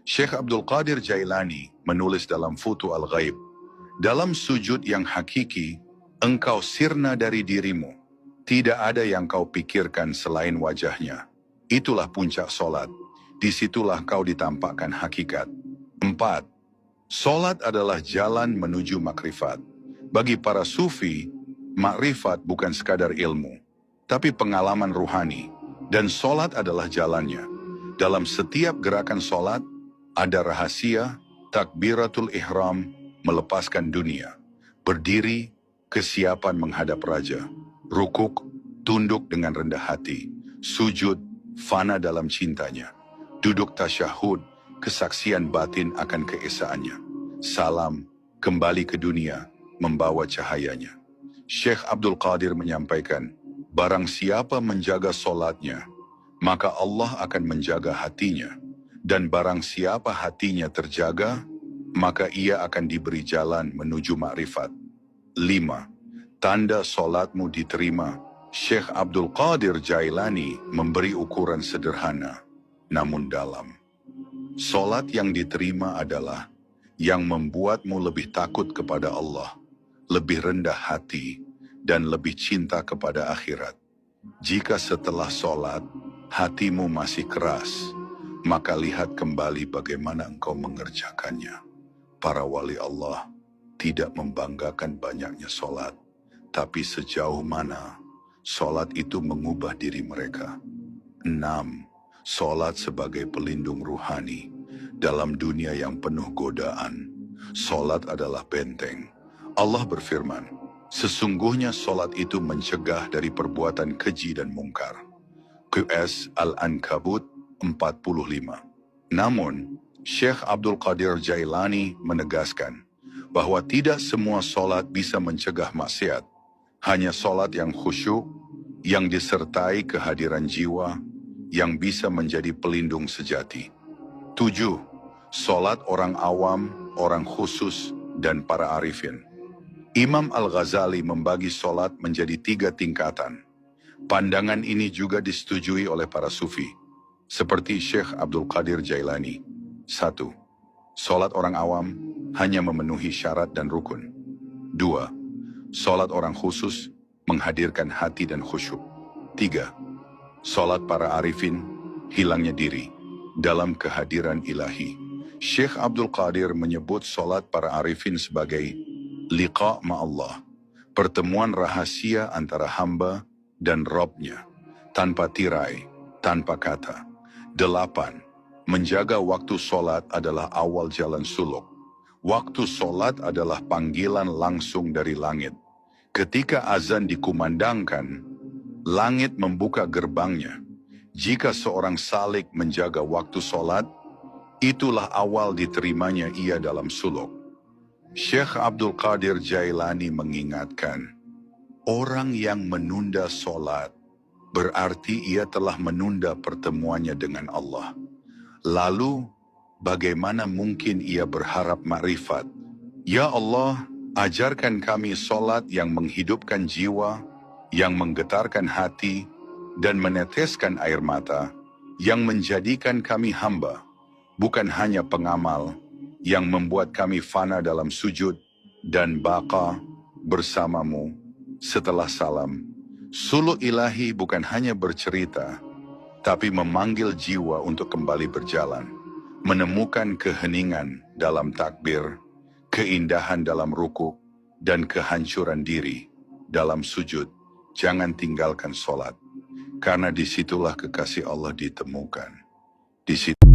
Syekh Abdul Qadir Jailani menulis dalam Futu Al-Ghaib, dalam sujud yang hakiki, engkau sirna dari dirimu. Tidak ada yang kau pikirkan selain wajahnya. Itulah puncak solat. Disitulah kau ditampakkan hakikat. 4. Solat adalah jalan menuju makrifat. Bagi para sufi, makrifat bukan sekadar ilmu, tapi pengalaman ruhani. Dan solat adalah jalannya. Dalam setiap gerakan solat, ada rahasia, takbiratul ihram, melepaskan dunia. Berdiri, kesiapan menghadap raja. Rukuk, tunduk dengan rendah hati. Sujud, fana dalam cintanya. Duduk tasyahud, kesaksian batin akan keesaannya. Salam, kembali ke dunia, membawa cahayanya. Syekh Abdul Qadir menyampaikan, barang siapa menjaga solatnya, maka Allah akan menjaga hatinya. Dan barang siapa hatinya terjaga, maka ia akan diberi jalan menuju makrifat. 5. Tanda solatmu diterima. Syekh Abdul Qadir Jailani memberi ukuran sederhana, namun dalam. Solat yang diterima adalah yang membuatmu lebih takut kepada Allah, lebih rendah hati, dan lebih cinta kepada akhirat. Jika setelah solat, hatimu masih keras, maka lihat kembali bagaimana engkau mengerjakannya. Para wali Allah tidak membanggakan banyaknya solat, tapi sejauh mana solat itu mengubah diri mereka. 6. Solat sebagai pelindung ruhani. Dalam dunia yang penuh godaan, solat adalah benteng. Allah berfirman, sesungguhnya solat itu mencegah dari perbuatan keji dan mungkar. QS Al-Ankabut 45. Namun, Syekh Abdul Qadir Jailani menegaskan bahwa tidak semua solat bisa mencegah maksiat. Hanya solat yang khusyuk, yang disertai kehadiran jiwa, yang bisa menjadi pelindung sejati. 7. Solat orang awam, orang khusus, dan para arifin. Imam Al-Ghazali membagi solat menjadi 3 tingkatan. Pandangan ini juga disetujui oleh para sufi, seperti Syekh Abdul Qadir Jailani. 1. Solat orang awam hanya memenuhi syarat dan rukun. 2. Solat orang khusus menghadirkan hati dan khusyuk. 3. Solat para arifin, hilangnya diri dalam kehadiran ilahi. Syekh Abdul Qadir menyebut solat para arifin sebagai liqa ma'allah, pertemuan rahasia antara hamba dan Robnya, tanpa tirai, tanpa kata. 8. Menjaga waktu solat adalah awal jalan suluk. Waktu solat adalah panggilan langsung dari langit. Ketika azan dikumandangkan, langit membuka gerbangnya. Jika seorang salik menjaga waktu solat, itulah awal diterimanya ia dalam suluk. Syekh Abdul Qadir Jailani mengingatkan, orang yang menunda solat berarti ia telah menunda pertemuannya dengan Allah. Lalu, bagaimana mungkin ia berharap makrifat? Ya Allah, ajarkan kami solat yang menghidupkan jiwa, yang menggetarkan hati, dan meneteskan air mata, yang menjadikan kami hamba, bukan hanya pengamal, yang membuat kami fana dalam sujud dan baqa bersamamu setelah salam. Suluk ilahi bukan hanya bercerita, tapi memanggil jiwa untuk kembali berjalan, menemukan keheningan dalam takbir, keindahan dalam ruku, dan kehancuran diri dalam sujud. Jangan tinggalkan solat, karena disitulah kekasih Allah ditemukan. Di situ